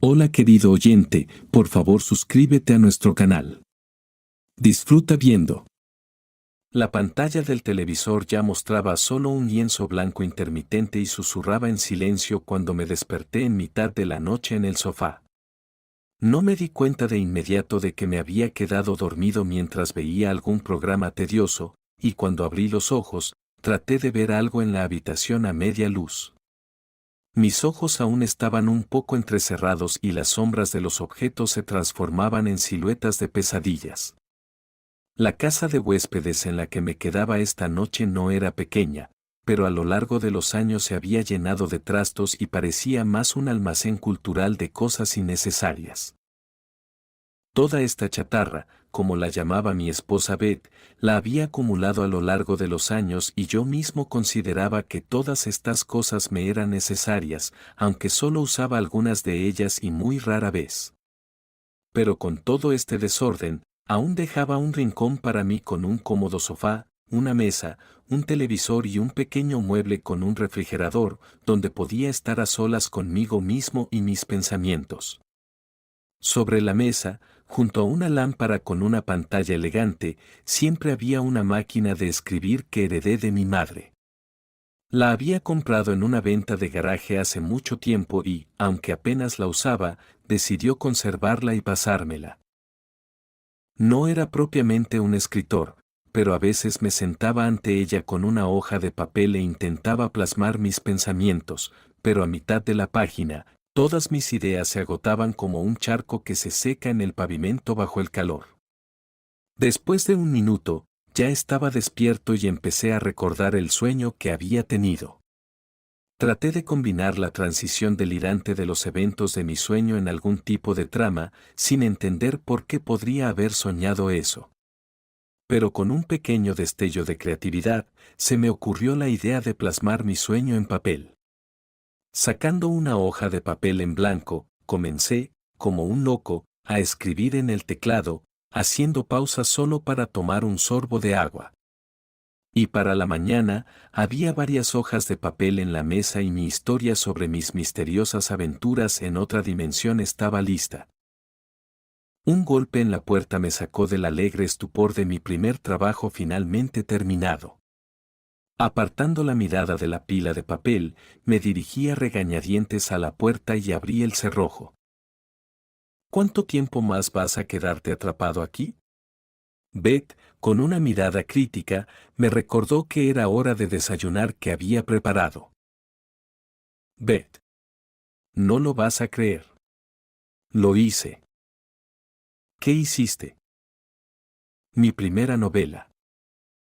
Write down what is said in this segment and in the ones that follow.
Hola querido oyente, por favor suscríbete a nuestro canal. Disfruta viendo. La pantalla del televisor ya mostraba solo un lienzo blanco intermitente y susurraba en silencio cuando me desperté en mitad de la noche en el sofá. No me di cuenta de inmediato de que me había quedado dormido mientras veía algún programa tedioso, y cuando abrí los ojos, traté de ver algo en la habitación a media luz. Mis ojos aún estaban un poco entrecerrados y las sombras de los objetos se transformaban en siluetas de pesadillas. La casa de huéspedes en la que me quedaba esta noche no era pequeña, pero a lo largo de los años se había llenado de trastos y parecía más un almacén cultural de cosas innecesarias. Toda esta chatarra, como la llamaba mi esposa Beth, la había acumulado a lo largo de los años y yo mismo consideraba que todas estas cosas me eran necesarias, aunque solo usaba algunas de ellas y muy rara vez. Pero con todo este desorden, aún dejaba un rincón para mí con un cómodo sofá, una mesa, un televisor y un pequeño mueble con un refrigerador, donde podía estar a solas conmigo mismo y mis pensamientos. Sobre la mesa, junto a una lámpara con una pantalla elegante, siempre había una máquina de escribir que heredé de mi madre. La había comprado en una venta de garaje hace mucho tiempo y, aunque apenas la usaba, decidió conservarla y pasármela. No era propiamente un escritor, pero a veces me sentaba ante ella con una hoja de papel e intentaba plasmar mis pensamientos, pero a mitad de la página, todas mis ideas se agotaban como un charco que se seca en el pavimento bajo el calor. Después de un minuto, ya estaba despierto y empecé a recordar el sueño que había tenido. Traté de combinar la transición delirante de los eventos de mi sueño en algún tipo de trama, sin entender por qué podría haber soñado eso. Pero con un pequeño destello de creatividad, se me ocurrió la idea de plasmar mi sueño en papel. Sacando una hoja de papel en blanco, comencé, como un loco, a escribir en el teclado, haciendo pausas solo para tomar un sorbo de agua. Y para la mañana, había varias hojas de papel en la mesa y mi historia sobre mis misteriosas aventuras en otra dimensión estaba lista. Un golpe en la puerta me sacó del alegre estupor de mi primer trabajo finalmente terminado. Apartando la mirada de la pila de papel, me dirigí a regañadientes a la puerta y abrí el cerrojo. ¿Cuánto tiempo más vas a quedarte atrapado aquí? Beth, con una mirada crítica, me recordó que era hora de desayunar que había preparado. Beth, no lo vas a creer. Lo hice. ¿Qué hiciste? Mi primera novela.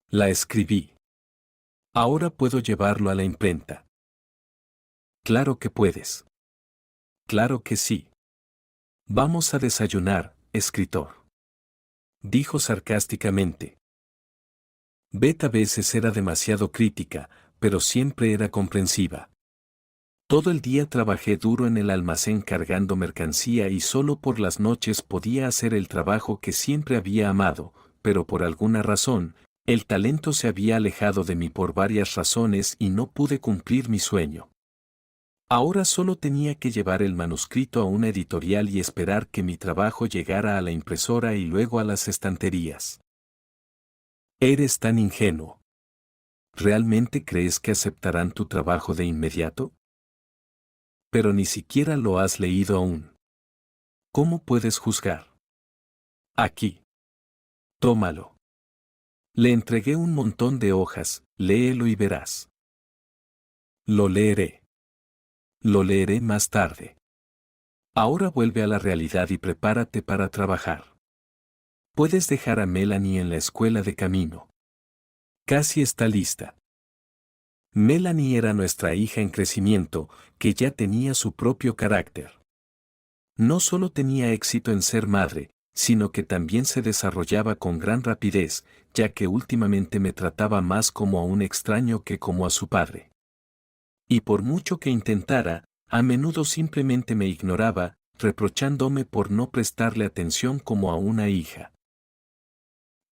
La escribí. Ahora puedo llevarlo a la imprenta. Claro que puedes. Claro que sí. Vamos a desayunar, escritor. Dijo sarcásticamente. Beth a veces era demasiado crítica, pero siempre era comprensiva. Todo el día trabajé duro en el almacén cargando mercancía y solo por las noches podía hacer el trabajo que siempre había amado, pero por alguna razón, el talento se había alejado de mí por varias razones y no pude cumplir mi sueño. Ahora solo tenía que llevar el manuscrito a una editorial y esperar que mi trabajo llegara a la impresora y luego a las estanterías. Eres tan ingenuo. ¿Realmente crees que aceptarán tu trabajo de inmediato? Pero ni siquiera lo has leído aún. ¿Cómo puedes juzgar? Aquí. Tómalo. Le entregué un montón de hojas, léelo y verás. Lo leeré. Lo leeré más tarde. Ahora vuelve a la realidad y prepárate para trabajar. Puedes dejar a Melanie en la escuela de camino. Casi está lista. Melanie era nuestra hija en crecimiento, que ya tenía su propio carácter. No solo tenía éxito en ser madre, sino que también se desarrollaba con gran rapidez, ya que últimamente me trataba más como a un extraño que como a su padre. Y por mucho que intentara, a menudo simplemente me ignoraba, reprochándome por no prestarle atención como a una hija.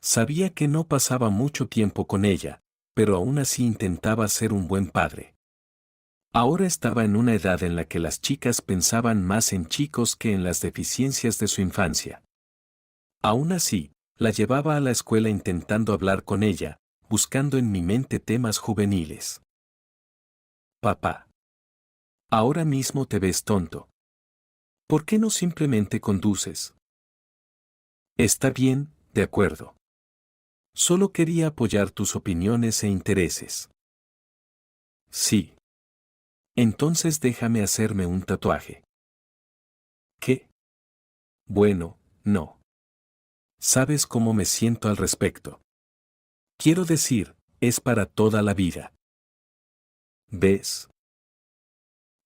Sabía que no pasaba mucho tiempo con ella, pero aún así intentaba ser un buen padre. Ahora estaba en una edad en la que las chicas pensaban más en chicos que en las deficiencias de su infancia. Aún así, la llevaba a la escuela intentando hablar con ella, buscando en mi mente temas juveniles. Papá. Ahora mismo te ves tonto. ¿Por qué no simplemente conduces? Está bien, de acuerdo. Solo quería apoyar tus opiniones e intereses. Sí. Entonces déjame hacerme un tatuaje. ¿Qué? Bueno, no. ¿Sabes cómo me siento al respecto? Quiero decir, es para toda la vida. ¿Ves?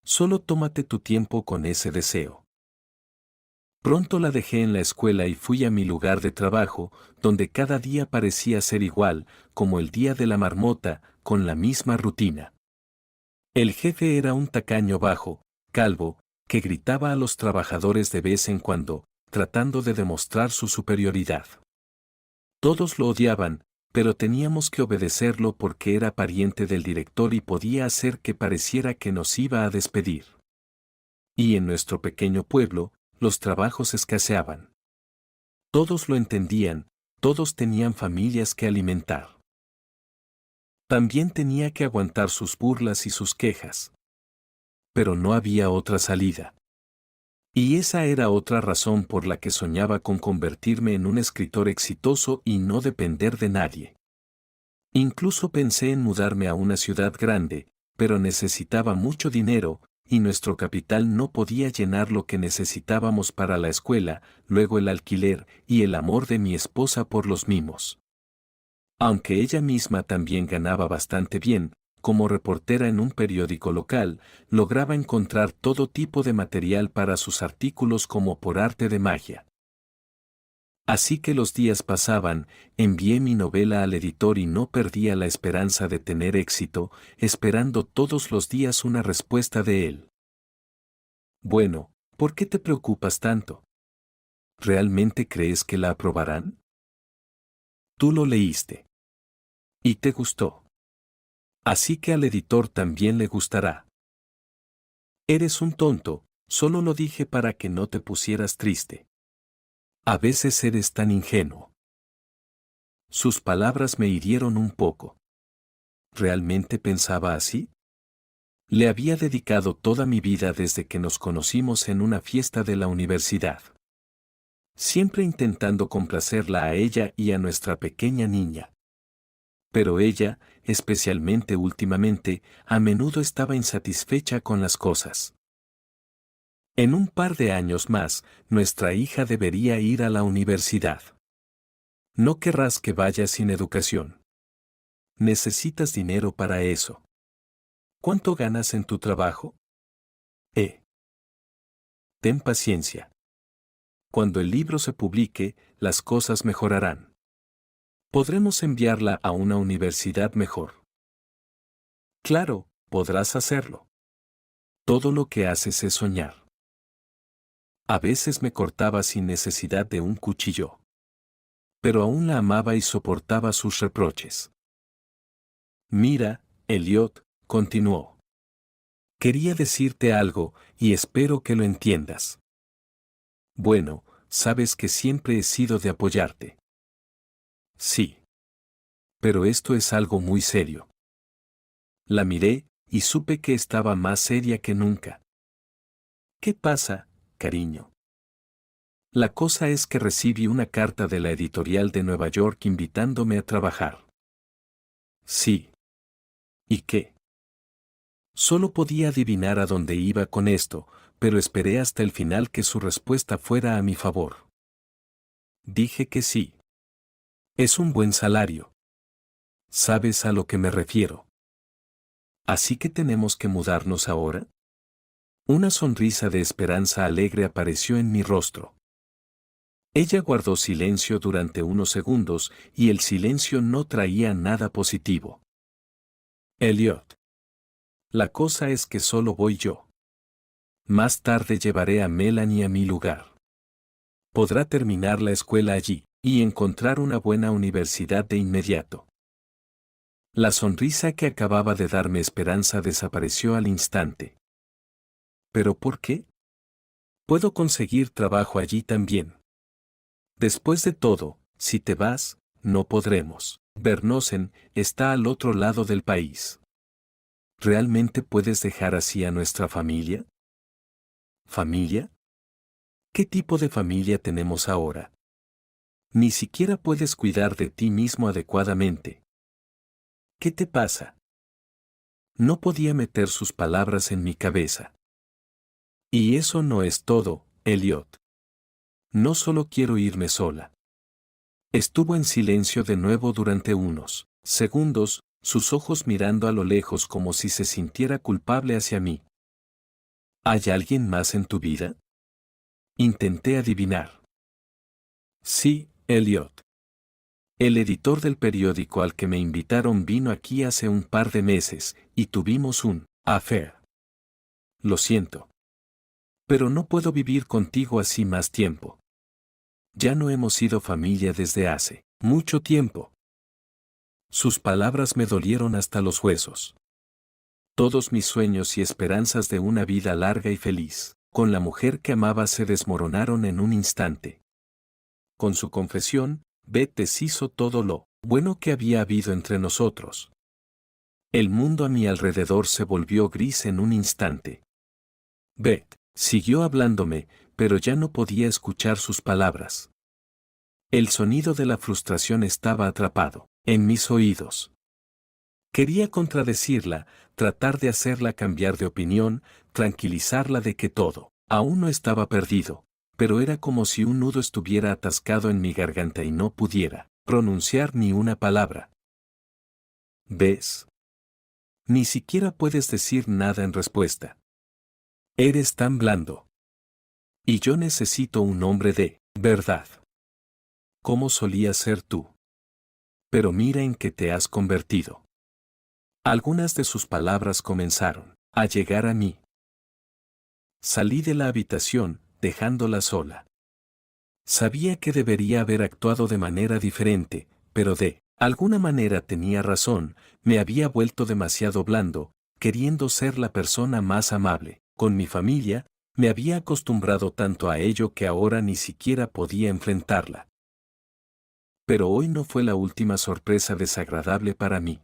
Solo tómate tu tiempo con ese deseo. Pronto la dejé en la escuela y fui a mi lugar de trabajo, donde cada día parecía ser igual, como el día de la marmota, con la misma rutina. El jefe era un tacaño bajo, calvo, que gritaba a los trabajadores de vez en cuando, tratando de demostrar su superioridad. Todos lo odiaban, pero teníamos que obedecerlo porque era pariente del director y podía hacer que pareciera que nos iba a despedir. Y en nuestro pequeño pueblo, los trabajos escaseaban. Todos lo entendían, todos tenían familias que alimentar. También tenía que aguantar sus burlas y sus quejas. Pero no había otra salida. Y esa era otra razón por la que soñaba con convertirme en un escritor exitoso y no depender de nadie. Incluso pensé en mudarme a una ciudad grande, pero necesitaba mucho dinero, y nuestro capital no podía llenar lo que necesitábamos para la escuela, luego el alquiler y el amor de mi esposa por los mimos. Aunque ella misma también ganaba bastante bien, como reportera en un periódico local, lograba encontrar todo tipo de material para sus artículos como por arte de magia. Así que los días pasaban, envié mi novela al editor y no perdía la esperanza de tener éxito, esperando todos los días una respuesta de él. Bueno, ¿por qué te preocupas tanto? ¿Realmente crees que la aprobarán? Tú lo leíste. Y te gustó. Así que al editor también le gustará. Eres un tonto, solo lo dije para que no te pusieras triste. A veces eres tan ingenuo. Sus palabras me hirieron un poco. ¿Realmente pensaba así? Le había dedicado toda mi vida desde que nos conocimos en una fiesta de la universidad. Siempre intentando complacerla a ella y a nuestra pequeña niña. Pero ella, especialmente últimamente, a menudo estaba insatisfecha con las cosas. En un par de años más, nuestra hija debería ir a la universidad. No querrás que vaya sin educación. Necesitas dinero para eso. ¿Cuánto ganas en tu trabajo? Ten paciencia. Cuando el libro se publique, las cosas mejorarán. Podremos enviarla a una universidad mejor. Claro, podrás hacerlo. Todo lo que haces es soñar. A veces me cortaba sin necesidad de un cuchillo. Pero aún la amaba y soportaba sus reproches. Mira, Elliot, continuó. Quería decirte algo, y espero que lo entiendas. Bueno, sabes que siempre he sido de apoyarte. Sí. Pero esto es algo muy serio. La miré, y supe que estaba más seria que nunca. ¿Qué pasa, cariño? La cosa es que recibí una carta de la editorial de Nueva York invitándome a trabajar. Sí. ¿Y qué? Solo podía adivinar a dónde iba con esto, pero esperé hasta el final que su respuesta fuera a mi favor. Dije que sí. Es un buen salario. ¿Sabes a lo que me refiero? ¿Así que tenemos que mudarnos ahora? Una sonrisa de esperanza alegre apareció en mi rostro. Ella guardó silencio durante unos segundos y el silencio no traía nada positivo. Elliot. La cosa es que solo voy yo. Más tarde llevaré a Melanie a mi lugar. Podrá terminar la escuela allí y encontrar una buena universidad de inmediato. La sonrisa que acababa de darme esperanza desapareció al instante. ¿Pero por qué? Puedo conseguir trabajo allí también. Después de todo, si te vas, no podremos. Vernocen está al otro lado del país. ¿Realmente puedes dejar así a nuestra familia? ¿Familia? ¿Qué tipo de familia tenemos ahora? Ni siquiera puedes cuidar de ti mismo adecuadamente. ¿Qué te pasa? No podía meter sus palabras en mi cabeza. Y eso no es todo, Elliot. No solo quiero irme sola. Estuvo en silencio de nuevo durante unos segundos, sus ojos mirando a lo lejos como si se sintiera culpable hacia mí. ¿Hay alguien más en tu vida? Intenté adivinar. Sí, Elliot. El editor del periódico al que me invitaron vino aquí hace un par de meses, y tuvimos un affair. Lo siento. Pero no puedo vivir contigo así más tiempo. Ya no hemos sido familia desde hace mucho tiempo. Sus palabras me dolieron hasta los huesos. Todos mis sueños y esperanzas de una vida larga y feliz, con la mujer que amaba se desmoronaron en un instante. Con su confesión, Beth deshizo todo lo bueno que había habido entre nosotros. El mundo a mi alrededor se volvió gris en un instante. Beth siguió hablándome, pero ya no podía escuchar sus palabras. El sonido de la frustración estaba atrapado en mis oídos. Quería contradecirla, tratar de hacerla cambiar de opinión, tranquilizarla de que todo aún no estaba perdido, pero era como si un nudo estuviera atascado en mi garganta y no pudiera pronunciar ni una palabra. ¿Ves? Ni siquiera puedes decir nada en respuesta. Eres tan blando. Y yo necesito un hombre de verdad. Como solías ser tú. Pero mira en qué te has convertido. Algunas de sus palabras comenzaron a llegar a mí. Salí de la habitación, dejándola sola. Sabía que debería haber actuado de manera diferente, pero de alguna manera tenía razón, me había vuelto demasiado blando, queriendo ser la persona más amable. Con mi familia, me había acostumbrado tanto a ello que ahora ni siquiera podía enfrentarla. Pero hoy no fue la última sorpresa desagradable para mí.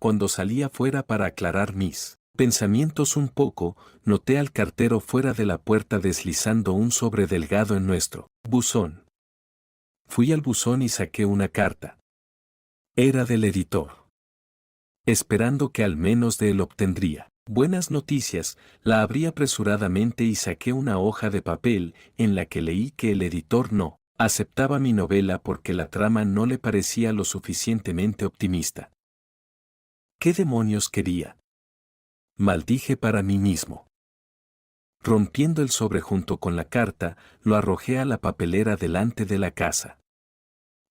Cuando salí afuera para aclarar mis pensamientos un poco, noté al cartero fuera de la puerta deslizando un sobre delgado en nuestro buzón. Fui al buzón y saqué una carta. Era del editor. Esperando que al menos de él obtendría buenas noticias, la abrí apresuradamente y saqué una hoja de papel en la que leí que el editor no aceptaba mi novela porque la trama no le parecía lo suficientemente optimista. ¿Qué demonios quería? Maldije para mí mismo. Rompiendo el sobre junto con la carta, lo arrojé a la papelera delante de la casa.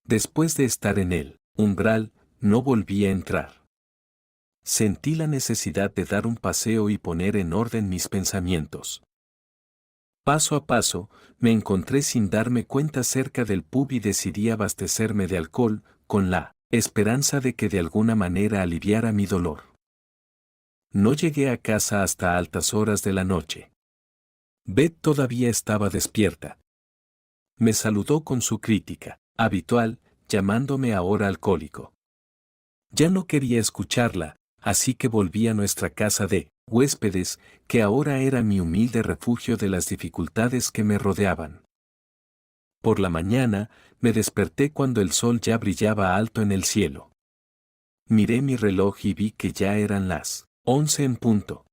Después de estar en el umbral, no volví a entrar. Sentí la necesidad de dar un paseo y poner en orden mis pensamientos. Paso a paso, me encontré sin darme cuenta cerca del pub y decidí abastecerme de alcohol, con la esperanza de que de alguna manera aliviara mi dolor. No llegué a casa hasta altas horas de la noche. Beth todavía estaba despierta. Me saludó con su crítica habitual, llamándome ahora alcohólico. Ya no quería escucharla, así que volví a nuestra casa de huéspedes, que ahora era mi humilde refugio de las dificultades que me rodeaban. Por la mañana, me desperté cuando el sol ya brillaba alto en el cielo. Miré mi reloj y vi que ya eran las 11 en punto.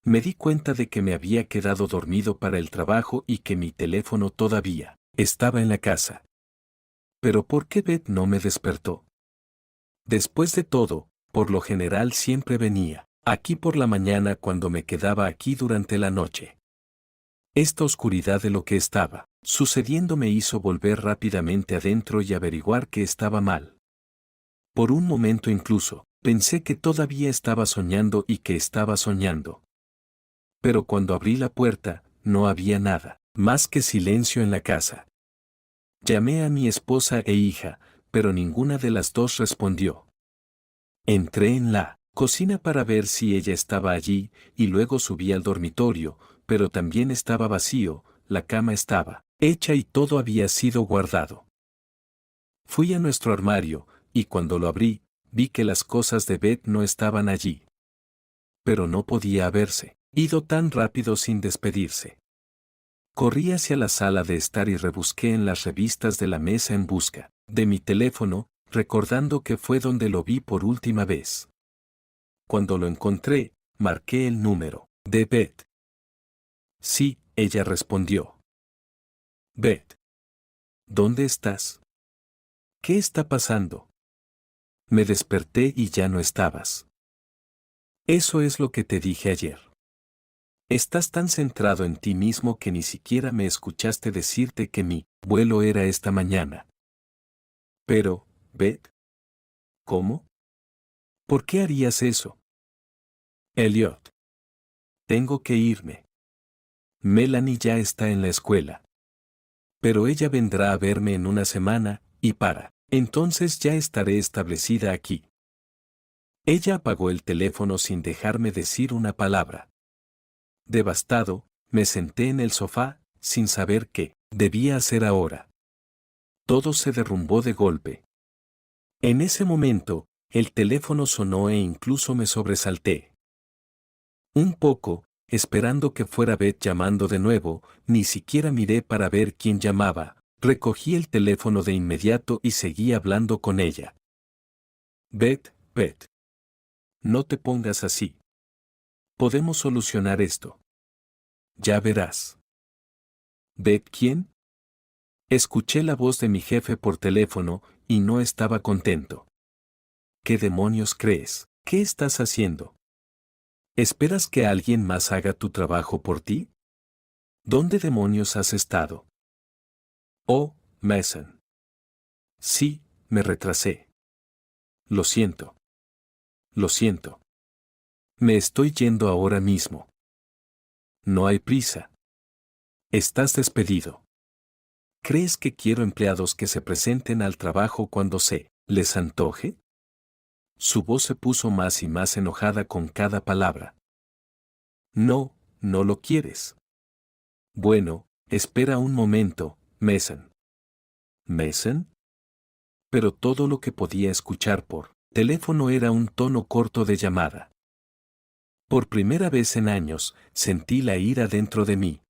Me di cuenta de que me había quedado dormido para el trabajo y que mi teléfono todavía estaba en la casa. ¿Pero por qué Beth no me despertó? Después de todo, por lo general siempre venía aquí por la mañana cuando me quedaba aquí durante la noche. Esta oscuridad de lo que estaba sucediendo me hizo volver rápidamente adentro y averiguar que estaba mal. Por un momento incluso, pensé que todavía estaba soñando y que estaba soñando. Pero cuando abrí la puerta, no había nada más que silencio en la casa. Llamé a mi esposa e hija, pero ninguna de las dos respondió. Entré en la cocina para ver si ella estaba allí, y luego subí al dormitorio, pero también estaba vacío, la cama estaba hecha y todo había sido guardado. Fui a nuestro armario, y cuando lo abrí, vi que las cosas de Beth no estaban allí. Pero no podía haberse ido tan rápido sin despedirse. Corrí hacia la sala de estar y rebusqué en las revistas de la mesa en busca de mi teléfono, recordando que fue donde lo vi por última vez. Cuando lo encontré, marqué el número de Beth. Sí, ella respondió. Beth, ¿dónde estás? ¿Qué está pasando? Me desperté y ya no estabas. Eso es lo que te dije ayer. Estás tan centrado en ti mismo que ni siquiera me escuchaste decirte que mi vuelo era esta mañana. Pero, Beth, ¿cómo? ¿Por qué harías eso? Elliot. Tengo que irme. Melanie ya está en la escuela. Pero ella vendrá a verme en una semana, y entonces ya estaré establecida aquí. Ella apagó el teléfono sin dejarme decir una palabra. Devastado, me senté en el sofá, sin saber qué debía hacer ahora. Todo se derrumbó de golpe. En ese momento, el teléfono sonó e incluso me sobresalté. Un poco, esperando que fuera Beth llamando de nuevo, ni siquiera miré para ver quién llamaba. Recogí el teléfono de inmediato y seguí hablando con ella. Beth, no te pongas así. Podemos solucionar esto. Ya verás. ¿Beth quién? Escuché la voz de mi jefe por teléfono y no estaba contento. ¿Qué demonios crees? ¿Qué estás haciendo? ¿Esperas que alguien más haga tu trabajo por ti? ¿Dónde demonios has estado? Oh, Mason. Sí, me retrasé. Lo siento. Lo siento. Me estoy yendo ahora mismo. No hay prisa. Estás despedido. ¿Crees que quiero empleados que se presenten al trabajo cuando se les antoje? Su voz se puso más y más enojada con cada palabra. No, no lo quieres. Bueno, espera un momento, Mason. ¿Mason? Pero todo lo que podía escuchar por teléfono era un tono corto de llamada. Por primera vez en años, sentí la ira dentro de mí.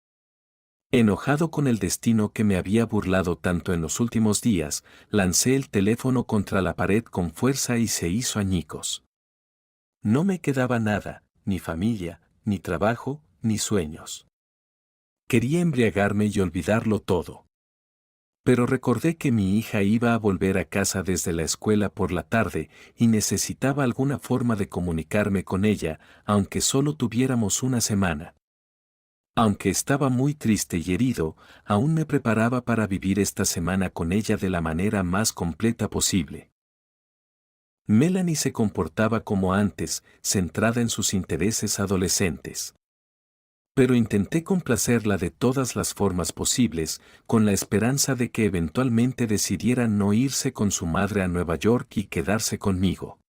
Enojado con el destino que me había burlado tanto en los últimos días, lancé el teléfono contra la pared con fuerza y se hizo añicos. No me quedaba nada, ni familia, ni trabajo, ni sueños. Quería embriagarme y olvidarlo todo. Pero recordé que mi hija iba a volver a casa desde la escuela por la tarde y necesitaba alguna forma de comunicarme con ella, aunque solo tuviéramos una semana. Aunque estaba muy triste y herido, aún me preparaba para vivir esta semana con ella de la manera más completa posible. Melanie se comportaba como antes, centrada en sus intereses adolescentes. Pero intenté complacerla de todas las formas posibles, con la esperanza de que eventualmente decidiera no irse con su madre a Nueva York y quedarse conmigo.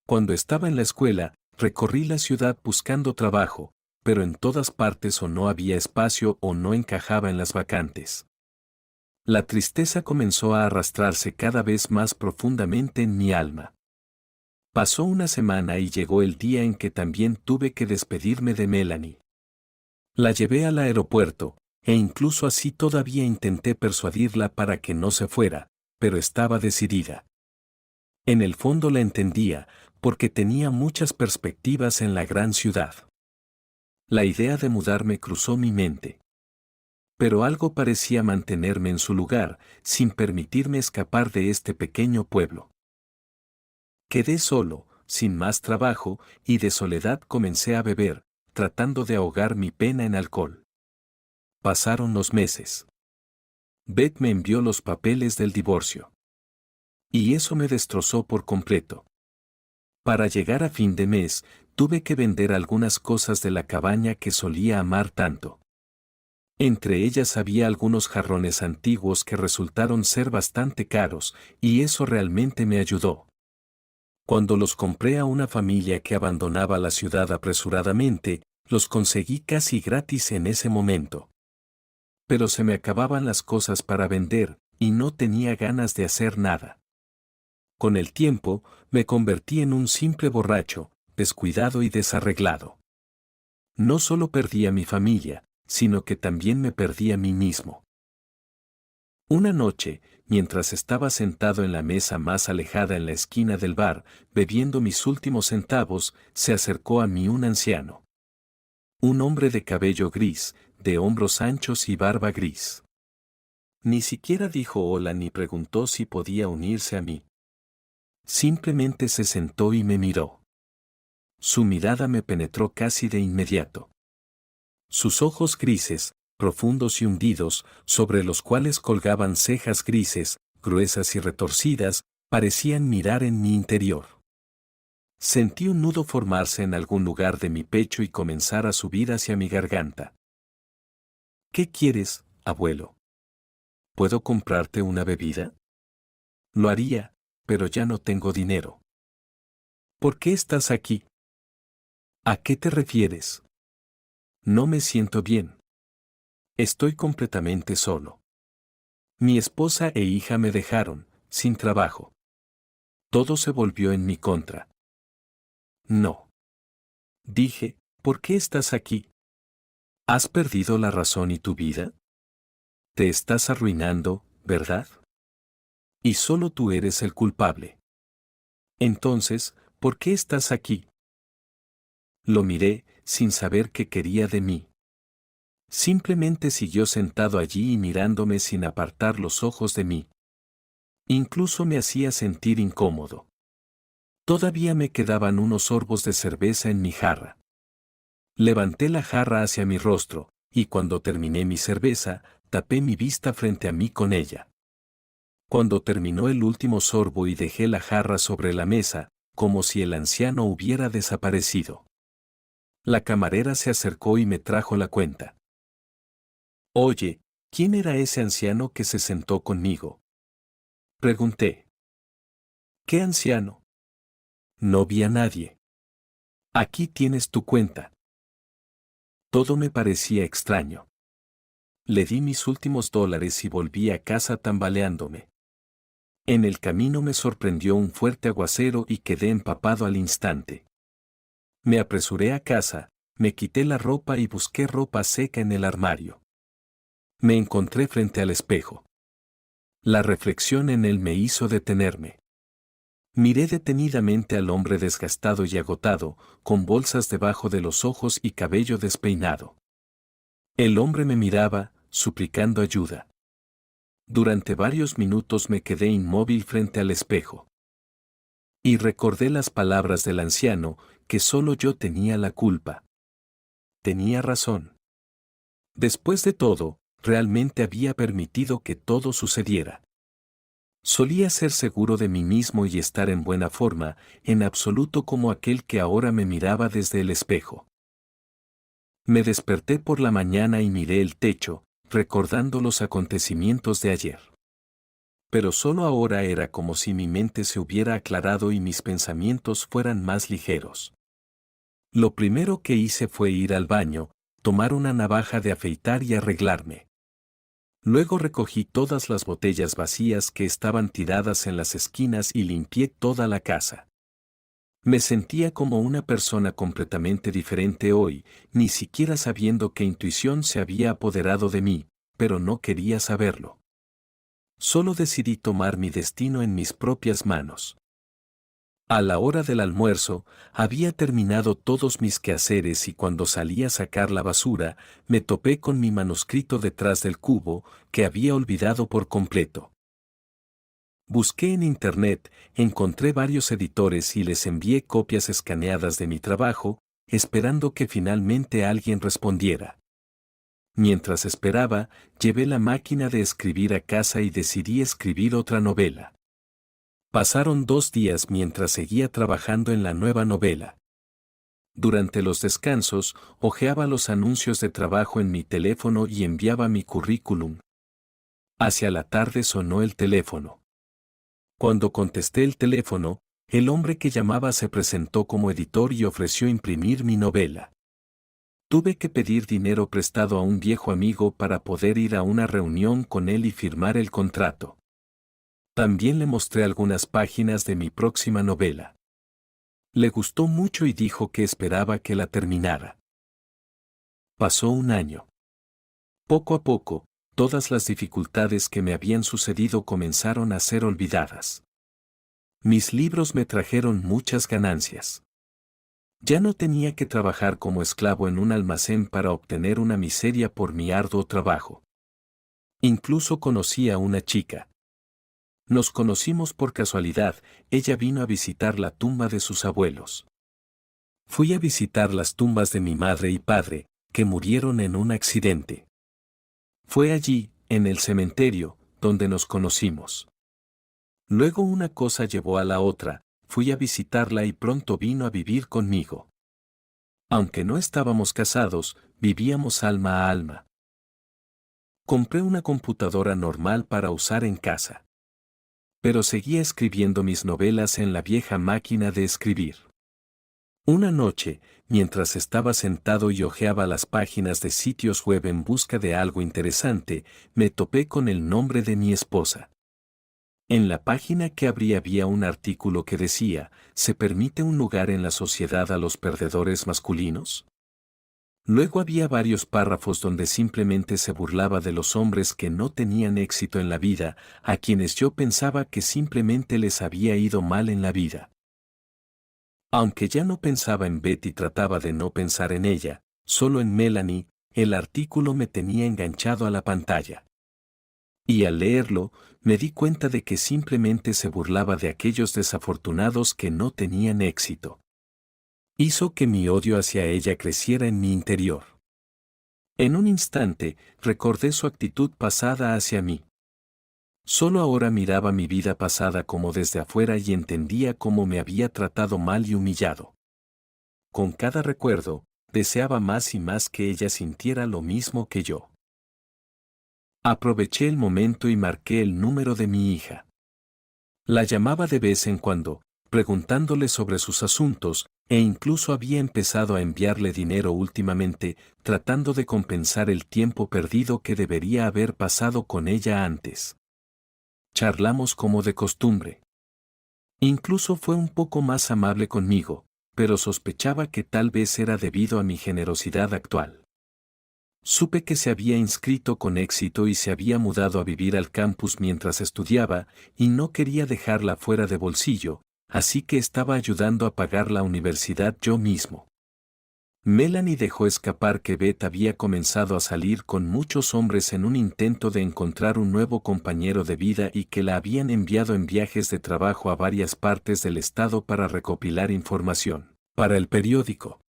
Cuando estaba en la escuela, recorrí la ciudad buscando trabajo, pero en todas partes o no había espacio o no encajaba en las vacantes. La tristeza comenzó a arrastrarse cada vez más profundamente en mi alma. Pasó una semana y llegó el día en que también tuve que despedirme de Melanie. La llevé al aeropuerto, e incluso así todavía intenté persuadirla para que no se fuera, pero estaba decidida. En el fondo la entendía, porque tenía muchas perspectivas en la gran ciudad. La idea de mudarme cruzó mi mente. Pero algo parecía mantenerme en su lugar, sin permitirme escapar de este pequeño pueblo. Quedé solo, sin más trabajo, y de soledad comencé a beber, tratando de ahogar mi pena en alcohol. Pasaron los meses. Beth me envió los papeles del divorcio. Y eso me destrozó por completo. Para llegar a fin de mes, tuve que vender algunas cosas de la cabaña que solía amar tanto. Entre ellas había algunos jarrones antiguos que resultaron ser bastante caros, y eso realmente me ayudó. Cuando los compré a una familia que abandonaba la ciudad apresuradamente, los conseguí casi gratis en ese momento. Pero se me acababan las cosas para vender, y no tenía ganas de hacer nada. Con el tiempo, me convertí en un simple borracho, descuidado y desarreglado. No solo perdí a mi familia, sino que también me perdí a mí mismo. Una noche, mientras estaba sentado en la mesa más alejada en la esquina del bar, bebiendo mis últimos centavos, se acercó a mí un anciano. Un hombre de cabello gris, de hombros anchos y barba gris. Ni siquiera dijo hola ni preguntó si podía unirse a mí. Simplemente se sentó y me miró. Su mirada me penetró casi de inmediato. Sus ojos grises, profundos y hundidos, sobre los cuales colgaban cejas grises, gruesas y retorcidas, parecían mirar en mi interior. Sentí un nudo formarse en algún lugar de mi pecho y comenzar a subir hacia mi garganta. ¿Qué quieres, abuelo? ¿Puedo comprarte una bebida? Lo haría, pero ya no tengo dinero. ¿Por qué estás aquí? ¿A qué te refieres? No me siento bien. Estoy completamente solo. Mi esposa e hija me dejaron, sin trabajo. Todo se volvió en mi contra. No. Dije, ¿por qué estás aquí? ¿Has perdido la razón y tu vida? Te estás arruinando, ¿verdad? Y solo tú eres el culpable. Entonces, ¿por qué estás aquí? Lo miré, sin saber qué quería de mí. Simplemente siguió sentado allí y mirándome sin apartar los ojos de mí. Incluso me hacía sentir incómodo. Todavía me quedaban unos sorbos de cerveza en mi jarra. Levanté la jarra hacia mi rostro, y cuando terminé mi cerveza, tapé mi vista frente a mí con ella. Cuando terminó el último sorbo y dejé la jarra sobre la mesa, como si el anciano hubiera desaparecido. La camarera se acercó y me trajo la cuenta. Oye, ¿quién era ese anciano que se sentó conmigo? Pregunté. ¿Qué anciano? No vi a nadie. Aquí tienes tu cuenta. Todo me parecía extraño. Le di mis últimos dólares y volví a casa tambaleándome. En el camino me sorprendió un fuerte aguacero y quedé empapado al instante. Me apresuré a casa, me quité la ropa y busqué ropa seca en el armario. Me encontré frente al espejo. La reflexión en él me hizo detenerme. Miré detenidamente al hombre desgastado y agotado, con bolsas debajo de los ojos y cabello despeinado. El hombre me miraba, suplicando ayuda. Durante varios minutos me quedé inmóvil frente al espejo. Y recordé las palabras del anciano, que solo yo tenía la culpa. Tenía razón. Después de todo, realmente había permitido que todo sucediera. Solía ser seguro de mí mismo y estar en buena forma, en absoluto como aquel que ahora me miraba desde el espejo. Me desperté por la mañana y miré el techo, recordando los acontecimientos de ayer. Pero solo ahora era como si mi mente se hubiera aclarado y mis pensamientos fueran más ligeros. Lo primero que hice fue ir al baño, tomar una navaja de afeitar y arreglarme. Luego recogí todas las botellas vacías que estaban tiradas en las esquinas y limpié toda la casa. Me sentía como una persona completamente diferente hoy, ni siquiera sabiendo qué intuición se había apoderado de mí, pero no quería saberlo. Solo decidí tomar mi destino en mis propias manos. A la hora del almuerzo, había terminado todos mis quehaceres y cuando salí a sacar la basura, me topé con mi manuscrito detrás del cubo, que había olvidado por completo. Busqué en internet, encontré varios editores y les envié copias escaneadas de mi trabajo, esperando que finalmente alguien respondiera. Mientras esperaba, llevé la máquina de escribir a casa y decidí escribir otra novela. Pasaron 2 días mientras seguía trabajando en la nueva novela. Durante los descansos, hojeaba los anuncios de trabajo en mi teléfono y enviaba mi currículum. Hacia la tarde sonó el teléfono. Cuando contesté el teléfono, el hombre que llamaba se presentó como editor y ofreció imprimir mi novela. Tuve que pedir dinero prestado a un viejo amigo para poder ir a una reunión con él y firmar el contrato. También le mostré algunas páginas de mi próxima novela. Le gustó mucho y dijo que esperaba que la terminara. Pasó un año. Poco a poco, todas las dificultades que me habían sucedido comenzaron a ser olvidadas. Mis libros me trajeron muchas ganancias. Ya no tenía que trabajar como esclavo en un almacén para obtener una miseria por mi arduo trabajo. Incluso conocí a una chica. Nos conocimos por casualidad, ella vino a visitar la tumba de sus abuelos. Fui a visitar las tumbas de mi madre y padre, que murieron en un accidente. Fue allí, en el cementerio, donde nos conocimos. Luego una cosa llevó a la otra, fui a visitarla y pronto vino a vivir conmigo. Aunque no estábamos casados, vivíamos alma a alma. Compré una computadora normal para usar en casa. Pero seguía escribiendo mis novelas en la vieja máquina de escribir. Una noche, mientras estaba sentado y hojeaba las páginas de sitios web en busca de algo interesante, me topé con el nombre de mi esposa. En la página que abrí había un artículo que decía, ¿se permite un lugar en la sociedad a los perdedores masculinos? Luego había varios párrafos donde simplemente se burlaba de los hombres que no tenían éxito en la vida, a quienes yo pensaba que simplemente les había ido mal en la vida. Aunque ya no pensaba en Beth y trataba de no pensar en ella, solo en Melanie, el artículo me tenía enganchado a la pantalla. Y al leerlo, me di cuenta de que simplemente se burlaba de aquellos desafortunados que no tenían éxito. Hizo que mi odio hacia ella creciera en mi interior. En un instante, recordé su actitud pasada hacia mí. Solo ahora miraba mi vida pasada como desde afuera y entendía cómo me había tratado mal y humillado. Con cada recuerdo, deseaba más y más que ella sintiera lo mismo que yo. Aproveché el momento y marqué el número de mi hija. La llamaba de vez en cuando, preguntándole sobre sus asuntos, e incluso había empezado a enviarle dinero últimamente, tratando de compensar el tiempo perdido que debería haber pasado con ella antes. Charlamos como de costumbre. Incluso fue un poco más amable conmigo, pero sospechaba que tal vez era debido a mi generosidad actual. Supe que se había inscrito con éxito y se había mudado a vivir al campus mientras estudiaba, y no quería dejarla fuera de bolsillo, así que estaba ayudando a pagar la universidad yo mismo. Melanie dejó escapar que Beth había comenzado a salir con muchos hombres en un intento de encontrar un nuevo compañero de vida y que la habían enviado en viajes de trabajo a varias partes del estado para recopilar información para el periódico.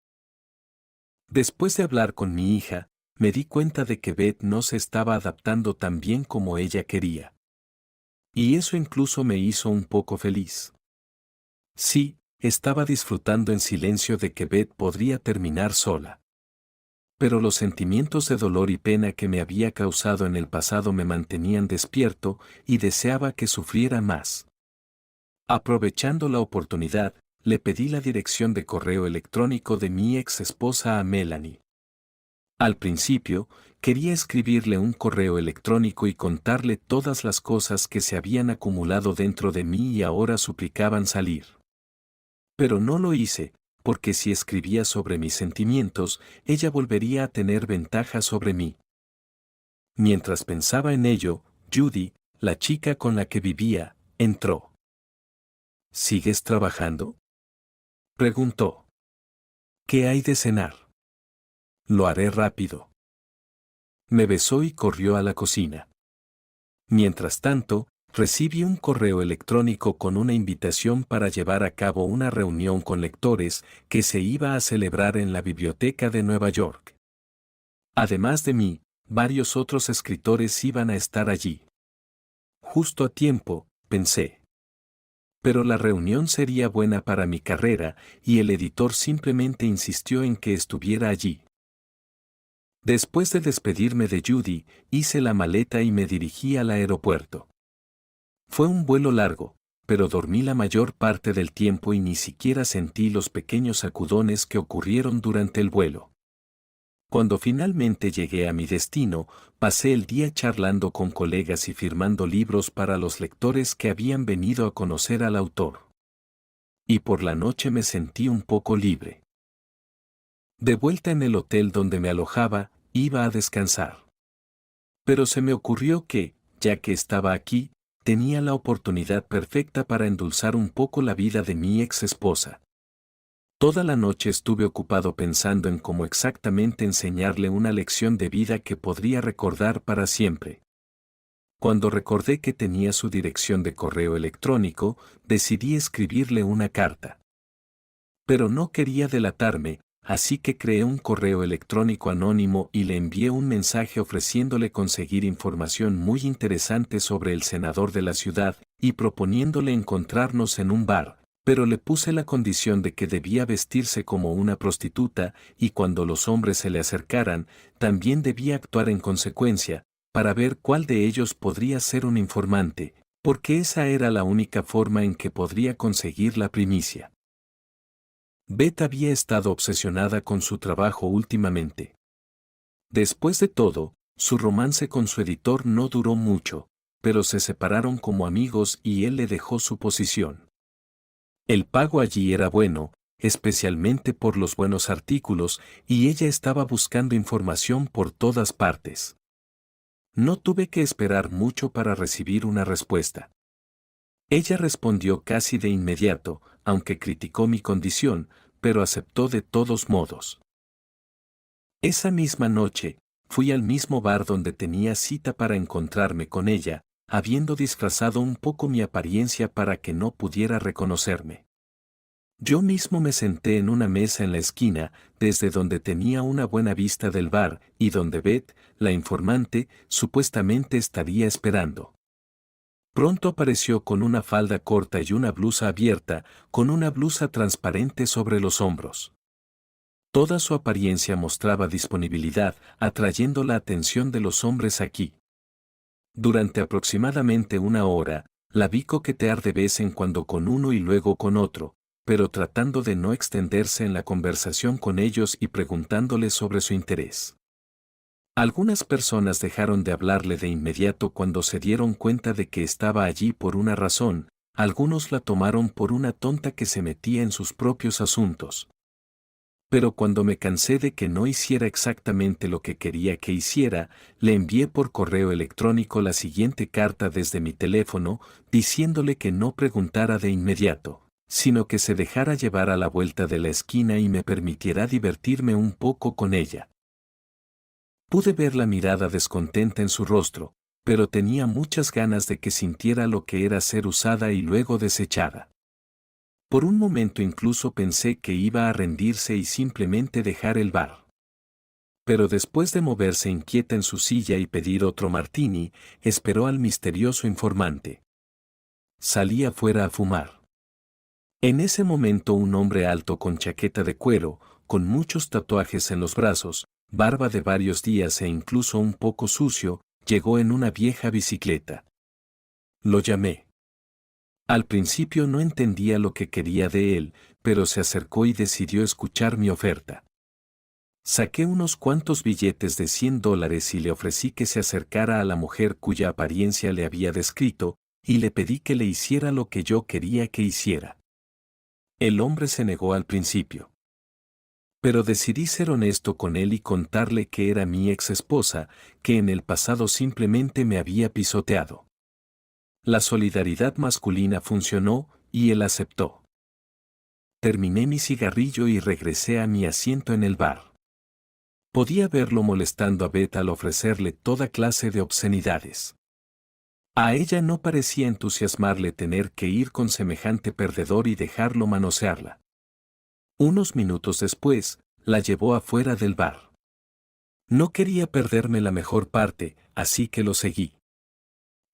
Después de hablar con mi hija, me di cuenta de que Beth no se estaba adaptando tan bien como ella quería. Y eso incluso me hizo un poco feliz. Sí, estaba disfrutando en silencio de que Beth podría terminar sola. Pero los sentimientos de dolor y pena que me había causado en el pasado me mantenían despierto y deseaba que sufriera más. Aprovechando la oportunidad, le pedí la dirección de correo electrónico de mi ex esposa a Melanie. Al principio, quería escribirle un correo electrónico y contarle todas las cosas que se habían acumulado dentro de mí y ahora suplicaban salir. Pero no lo hice, porque si escribía sobre mis sentimientos, ella volvería a tener ventaja sobre mí. Mientras pensaba en ello, Judy, la chica con la que vivía, entró. ¿Sigues trabajando?, preguntó. ¿Qué hay de cenar? Lo haré rápido. Me besó y corrió a la cocina. Mientras tanto, recibí un correo electrónico con una invitación para llevar a cabo una reunión con lectores que se iba a celebrar en la Biblioteca de Nueva York. Además de mí, varios otros escritores iban a estar allí. Justo a tiempo, pensé. Pero la reunión sería buena para mi carrera y el editor simplemente insistió en que estuviera allí. Después de despedirme de Judy, hice la maleta y me dirigí al aeropuerto. Fue un vuelo largo, pero dormí la mayor parte del tiempo y ni siquiera sentí los pequeños sacudones que ocurrieron durante el vuelo. Cuando finalmente llegué a mi destino, pasé el día charlando con colegas y firmando libros para los lectores que habían venido a conocer al autor. Y por la noche me sentí un poco libre. De vuelta en el hotel donde me alojaba, iba a descansar. Pero se me ocurrió que, ya que estaba aquí, tenía la oportunidad perfecta para endulzar un poco la vida de mi ex esposa. Toda la noche estuve ocupado pensando en cómo exactamente enseñarle una lección de vida que podría recordar para siempre. Cuando recordé que tenía su dirección de correo electrónico, decidí escribirle una carta. Pero no quería delatarme, así que creé un correo electrónico anónimo y le envié un mensaje ofreciéndole conseguir información muy interesante sobre el senador de la ciudad y proponiéndole encontrarnos en un bar, pero le puse la condición de que debía vestirse como una prostituta y cuando los hombres se le acercaran, también debía actuar en consecuencia, para ver cuál de ellos podría ser un informante, porque esa era la única forma en que podría conseguir la primicia. Beth había estado obsesionada con su trabajo últimamente. Después de todo, su romance con su editor no duró mucho, pero se separaron como amigos y él le dejó su posición. El pago allí era bueno, especialmente por los buenos artículos, y ella estaba buscando información por todas partes. No tuve que esperar mucho para recibir una respuesta. Ella respondió casi de inmediato, aunque criticó mi condición, pero aceptó de todos modos. Esa misma noche, fui al mismo bar donde tenía cita para encontrarme con ella, habiendo disfrazado un poco mi apariencia para que no pudiera reconocerme. Yo mismo me senté en una mesa en la esquina, desde donde tenía una buena vista del bar, y donde Beth, la informante, supuestamente estaría esperando. Pronto apareció con una falda corta y una blusa abierta, con una blusa transparente sobre los hombros. Toda su apariencia mostraba disponibilidad, atrayendo la atención de los hombres aquí. Durante aproximadamente una hora, la vi coquetear de vez en cuando con uno y luego con otro, pero tratando de no extenderse en la conversación con ellos y preguntándoles sobre su interés. Algunas personas dejaron de hablarle de inmediato cuando se dieron cuenta de que estaba allí por una razón, algunos la tomaron por una tonta que se metía en sus propios asuntos. Pero cuando me cansé de que no hiciera exactamente lo que quería que hiciera, le envié por correo electrónico la siguiente carta desde mi teléfono, diciéndole que no preguntara de inmediato, sino que se dejara llevar a la vuelta de la esquina y me permitiera divertirme un poco con ella. Pude ver la mirada descontenta en su rostro, pero tenía muchas ganas de que sintiera lo que era ser usada y luego desechada. Por un momento incluso pensé que iba a rendirse y simplemente dejar el bar. Pero después de moverse inquieta en su silla y pedir otro martini, esperó al misterioso informante. Salí afuera a fumar. En ese momento un hombre alto con chaqueta de cuero, con muchos tatuajes en los brazos, barba de varios días e incluso un poco sucio, llegó en una vieja bicicleta. Lo llamé. Al principio no entendía lo que quería de él, pero se acercó y decidió escuchar mi oferta. Saqué unos cuantos billetes de $100 y le ofrecí que se acercara a la mujer cuya apariencia le había descrito, y le pedí que le hiciera lo que yo quería que hiciera. El hombre se negó al principio. Pero decidí ser honesto con él y contarle que era mi ex esposa, que en el pasado simplemente me había pisoteado. La solidaridad masculina funcionó, y él aceptó. Terminé mi cigarrillo y regresé a mi asiento en el bar. Podía verlo molestando a Beth al ofrecerle toda clase de obscenidades. A ella no parecía entusiasmarle tener que ir con semejante perdedor y dejarlo manosearla. Unos minutos después, la llevó afuera del bar. No quería perderme la mejor parte, así que lo seguí.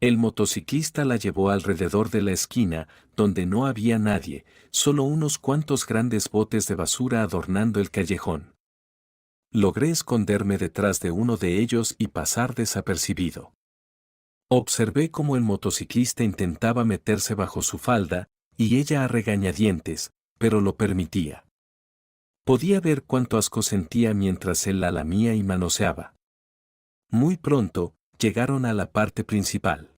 El motociclista la llevó alrededor de la esquina, donde no había nadie, solo unos cuantos grandes botes de basura adornando el callejón. Logré esconderme detrás de uno de ellos y pasar desapercibido. Observé cómo el motociclista intentaba meterse bajo su falda, y ella a regañadientes, pero lo permitía. Podía ver cuánto asco sentía mientras él la lamía y manoseaba. Muy pronto, llegaron a la parte principal.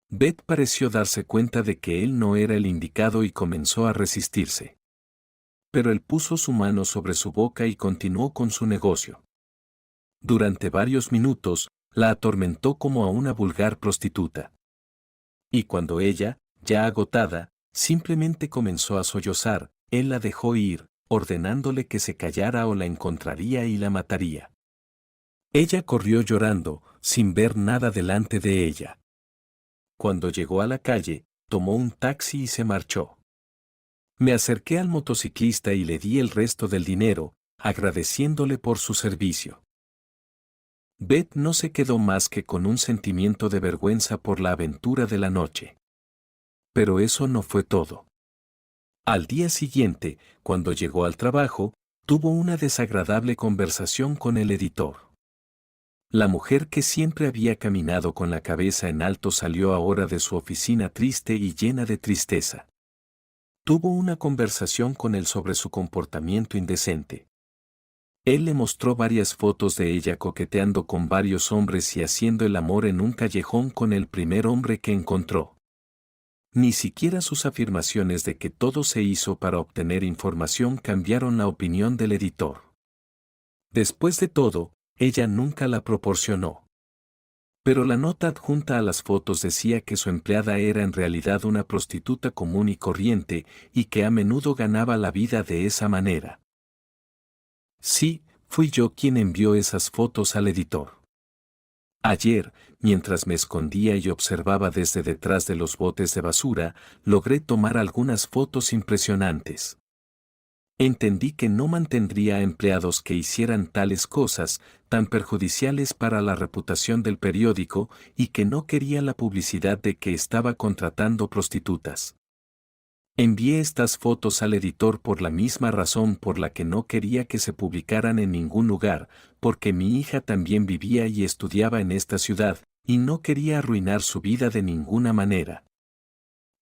Beth pareció darse cuenta de que él no era el indicado y comenzó a resistirse. Pero él puso su mano sobre su boca y continuó con su negocio. Durante varios minutos, la atormentó como a una vulgar prostituta. Y cuando ella, ya agotada, simplemente comenzó a sollozar, él la dejó ir, ordenándole que se callara o la encontraría y la mataría. Ella corrió llorando, sin ver nada delante de ella. Cuando llegó a la calle, tomó un taxi y se marchó. Me acerqué al motociclista y le di el resto del dinero, agradeciéndole por su servicio. Beth no se quedó más que con un sentimiento de vergüenza por la aventura de la noche. Pero eso no fue todo. Al día siguiente, cuando llegó al trabajo, tuvo una desagradable conversación con el editor. La mujer que siempre había caminado con la cabeza en alto salió ahora de su oficina triste y llena de tristeza. Tuvo una conversación con él sobre su comportamiento indecente. Él le mostró varias fotos de ella coqueteando con varios hombres y haciendo el amor en un callejón con el primer hombre que encontró. Ni siquiera sus afirmaciones de que todo se hizo para obtener información cambiaron la opinión del editor. Después de todo, ella nunca la proporcionó. Pero la nota adjunta a las fotos decía que su empleada era en realidad una prostituta común y corriente y que a menudo ganaba la vida de esa manera. Sí, fui yo quien envió esas fotos al editor. Ayer, mientras me escondía y observaba desde detrás de los botes de basura, logré tomar algunas fotos impresionantes. Entendí que no mantendría a empleados que hicieran tales cosas, tan perjudiciales para la reputación del periódico, y que no quería la publicidad de que estaba contratando prostitutas. Envié estas fotos al editor por la misma razón por la que no quería que se publicaran en ningún lugar, porque mi hija también vivía y estudiaba en esta ciudad, y no quería arruinar su vida de ninguna manera.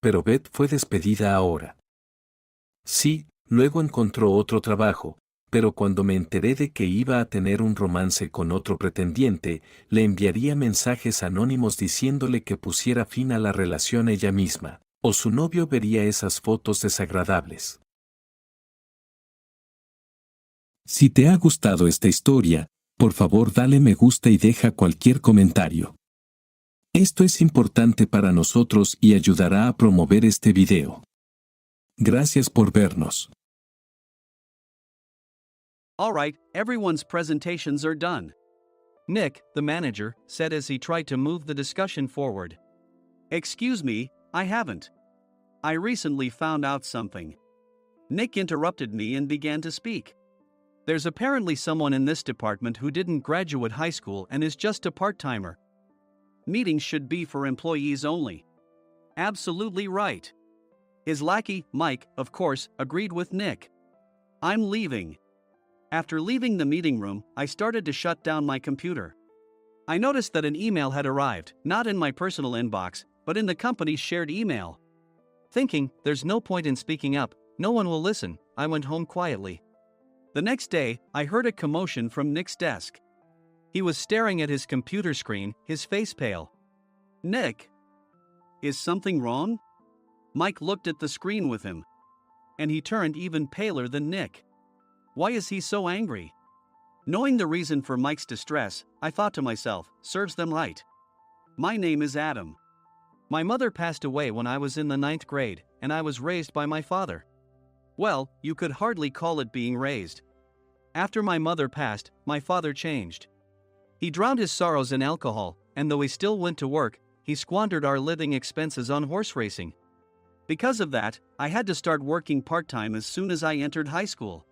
Pero Beth fue despedida ahora. Sí, luego encontró otro trabajo, pero cuando me enteré de que iba a tener un romance con otro pretendiente, le enviaría mensajes anónimos diciéndole que pusiera fin a la relación ella misma, o su novio vería esas fotos desagradables. Si te ha gustado esta historia, por favor dale me gusta y deja cualquier comentario. Esto es importante para nosotros y ayudará a promover este video. Gracias por vernos. All right, everyone's presentations are done. Nick, the manager, said as he tried to move the discussion forward. Excuse me, I haven't. I recently found out something. Nick interrupted me and began to speak. There's apparently someone in this department who didn't graduate high school and is just a part-timer. Meetings should be for employees only. Absolutely right. His lackey, Mike, of course, agreed with Nick. I'm leaving. After leaving the meeting room, I started to shut down my computer. I noticed that an email had arrived, not in my personal inbox, but in the company's shared email. Thinking, there's no point in speaking up, no one will listen, I went home quietly. The next day, I heard a commotion from Nick's desk. He was staring at his computer screen, his face pale. Nick? Is something wrong? Mike looked at the screen with him. And he turned even paler than Nick. Why is he so angry? Knowing the reason for Mike's distress, I thought to myself, serves them right. My name is Adam. My mother passed away when I was in the 9th grade, and I was raised by my father. Well, you could hardly call it being raised. After my mother passed, my father changed. He drowned his sorrows in alcohol, and though he still went to work, he squandered our living expenses on horse racing. Because of that, I had to start working part-time as soon as I entered high school.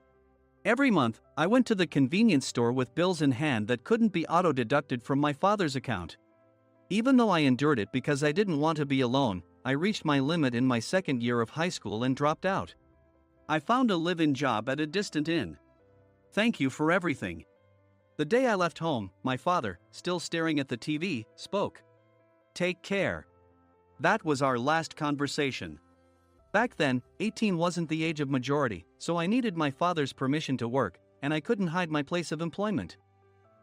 Every month, I went to the convenience store with bills in hand that couldn't be auto-deducted from my father's account. Even though I endured it because I didn't want to be alone, I reached my limit in my second year of high school and dropped out. I found a live-in job at a distant inn. Thank you for everything. The day I left home, my father, still staring at the TV, spoke. Take care. That was our last conversation. Back then, 18 wasn't the age of majority, so I needed my father's permission to work, and I couldn't hide my place of employment.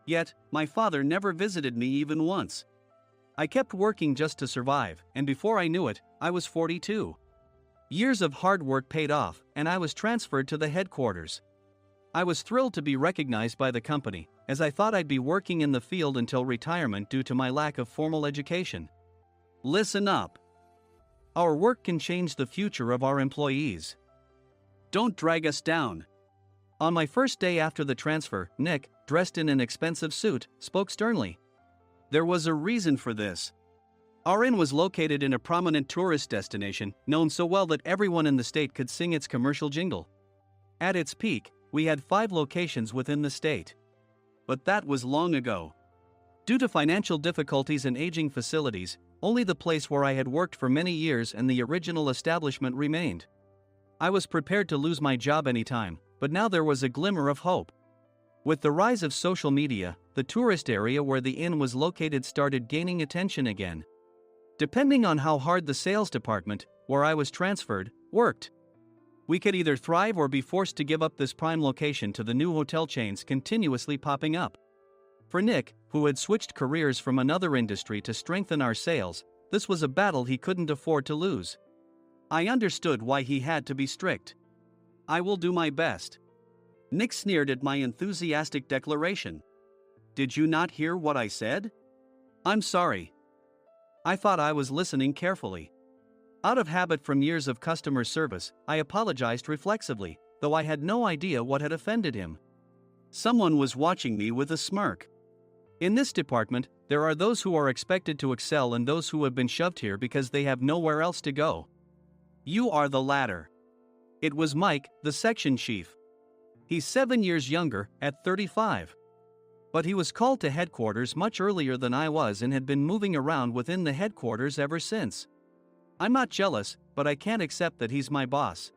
Yet, my father never visited me even once. I kept working just to survive, and before I knew it, I was 42. Years of hard work paid off, and I was transferred to the headquarters. I was thrilled to be recognized by the company, as I thought I'd be working in the field until retirement due to my lack of formal education. Listen up. Our work can change the future of our employees. Don't drag us down. On my first day after the transfer, Nick, dressed in an expensive suit, spoke sternly. There was a reason for this. Our inn was located in a prominent tourist destination, known so well that everyone in the state could sing its commercial jingle. At its peak, we had 5 locations within the state. But that was long ago. Due to financial difficulties and aging facilities, only the place where I had worked for many years and the original establishment remained. I was prepared to lose my job anytime, but now there was a glimmer of hope. With the rise of social media, the tourist area where the inn was located started gaining attention again. Depending on how hard the sales department, where I was transferred, worked, we could either thrive or be forced to give up this prime location to the new hotel chains continuously popping up. For Nick, who had switched careers from another industry to strengthen our sales, this was a battle he couldn't afford to lose. I understood why he had to be strict. I will do my best. Nick sneered at my enthusiastic declaration. Did you not hear what I said? I'm sorry. I thought I was listening carefully. Out of habit from years of customer service, I apologized reflexively, though I had no idea what had offended him. Someone was watching me with a smirk. In this department, there are those who are expected to excel and those who have been shoved here because they have nowhere else to go. You are the latter. It was Mike, the section chief. He's 7 years younger, at 35. But he was called to headquarters much earlier than I was and had been moving around within the headquarters ever since. I'm not jealous, but I can't accept that he's my boss.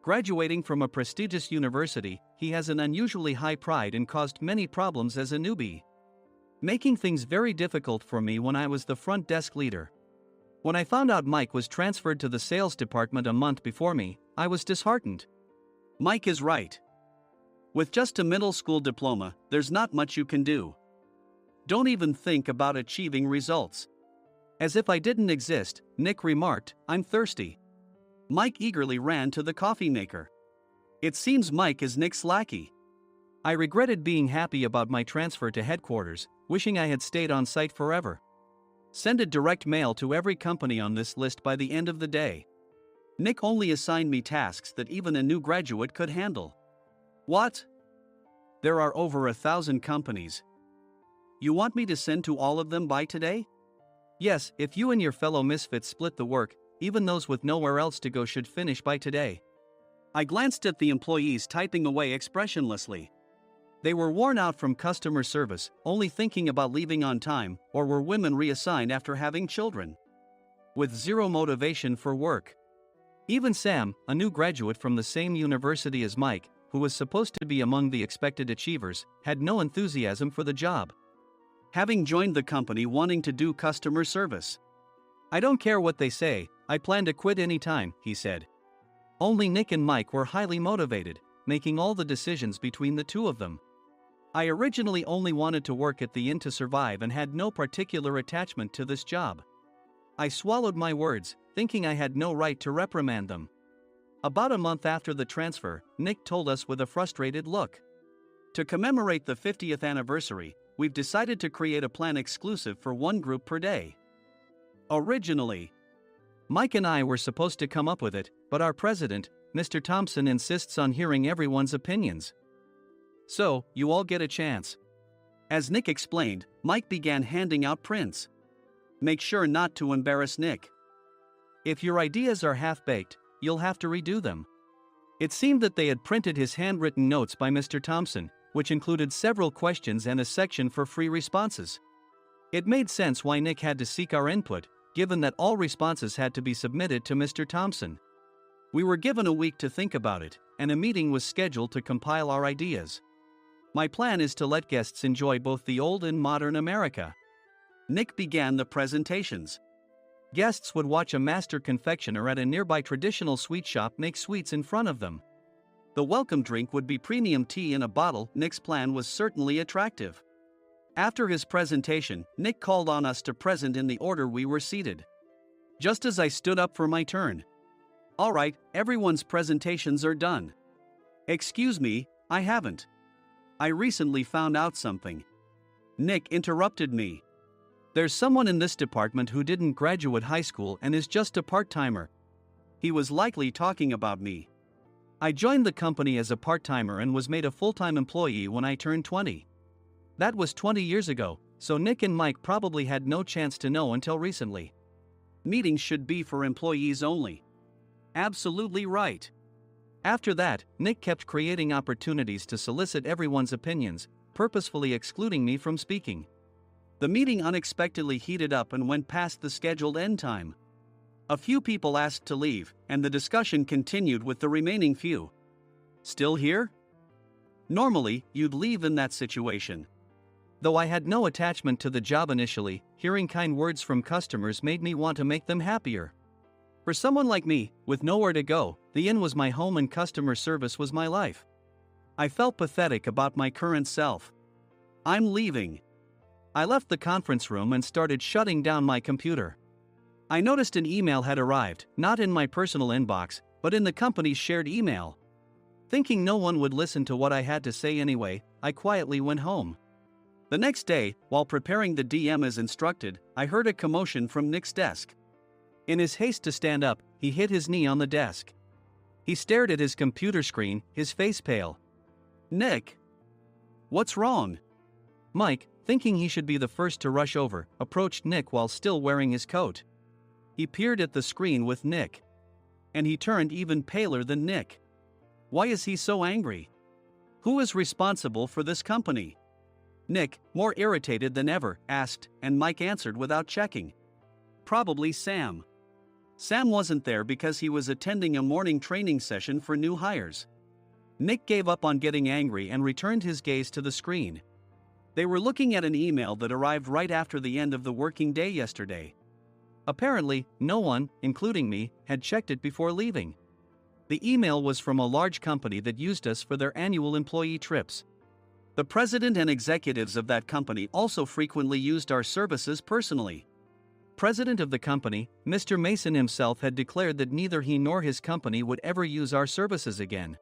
Graduating from a prestigious university, he has an unusually high pride and caused many problems as a newbie, making things very difficult for me when I was the front desk leader. When I found out Mike was transferred to the sales department a month before me, I was disheartened. Mike is right. With just a middle school diploma, there's not much you can do. Don't even think about achieving results. As if I didn't exist, Nick remarked, I'm thirsty. Mike eagerly ran to the coffee maker. It seems Mike is Nick's lackey. I regretted being happy about my transfer to headquarters, wishing I had stayed on site forever. Send a direct mail to every company on this list by the end of the day. Nick only assigned me tasks that even a new graduate could handle. What? There are over 1,000 companies. You want me to send to all of them by today? Yes, if you and your fellow misfits split the work, even those with nowhere else to go should finish by today. I glanced at the employees typing away expressionlessly. They were worn out from customer service, only thinking about leaving on time, or were women reassigned after having children, with zero motivation for work. Even Sam, a new graduate from the same university as Mike, who was supposed to be among the expected achievers, had no enthusiasm for the job, having joined the company wanting to do customer service. I don't care what they say, I plan to quit anytime, he said. Only Nick and Mike were highly motivated, making all the decisions between the two of them. I originally only wanted to work at the inn to survive and had no particular attachment to this job. I swallowed my words, thinking I had no right to reprimand them. About a month after the transfer, Nick told us with a frustrated look. To commemorate the 50th anniversary, we've decided to create a plan exclusive for one group per day. Originally, Mike and I were supposed to come up with it, but our president, Mr. Thompson, insists on hearing everyone's opinions. So, you all get a chance. As Nick explained, Mike began handing out prints. Make sure not to embarrass Nick. If your ideas are half-baked, you'll have to redo them. It seemed that they had printed his handwritten notes by Mr. Thompson, which included several questions and a section for free responses. It made sense why Nick had to seek our input, given that all responses had to be submitted to Mr. Thompson. We were given a week to think about it, and a meeting was scheduled to compile our ideas. My plan is to let guests enjoy both the old and modern America. Nick began the presentations. Guests would watch a master confectioner at a nearby traditional sweet shop make sweets in front of them. The welcome drink would be premium tea in a bottle. Nick's plan was certainly attractive. After his presentation, Nick called on us to present in the order we were seated. Just as I stood up for my turn. "All right, everyone's presentations are done." "Excuse me, I haven't. I recently found out something." Nick interrupted me. "There's someone in this department who didn't graduate high school and is just a part-timer." He was likely talking about me. I joined the company as a part-timer and was made a full-time employee when I turned 20. That was 20 years ago, so Nick and Mike probably had no chance to know until recently. Meetings should be for employees only. Absolutely right. After that, Nick kept creating opportunities to solicit everyone's opinions, purposefully excluding me from speaking. The meeting unexpectedly heated up and went past the scheduled end time. A few people asked to leave, and the discussion continued with the remaining few. "Still here?" Normally, you'd leave in that situation. Though I had no attachment to the job initially, hearing kind words from customers made me want to make them happier. For someone like me, with nowhere to go, the inn was my home and customer service was my life. I felt pathetic about my current self. "I'm leaving." I left the conference room and started shutting down my computer. I noticed an email had arrived, not in my personal inbox, but in the company's shared email. Thinking no one would listen to what I had to say anyway, I quietly went home. The next day, while preparing the DM as instructed, I heard a commotion from Nick's desk. In his haste to stand up, he hit his knee on the desk. He stared at his computer screen, his face pale. "Nick? What's wrong?" Mike, thinking he should be the first to rush over, approached Nick while still wearing his coat. He peered at the screen with Nick. And he turned even paler than Nick. Why is he so angry? Who is responsible for this company? Nick, more irritated than ever, asked, and Mike answered without checking. "Probably Sam." Sam wasn't there because he was attending a morning training session for new hires. Nick gave up on getting angry and returned his gaze to the screen. They were looking at an email that arrived right after the end of the working day yesterday. Apparently, no one, including me, had checked it before leaving. The email was from a large company that used us for their annual employee trips. The president and executives of that company also frequently used our services personally. President of the company, Mr. Mason himself, had declared that neither he nor his company would ever use our services again.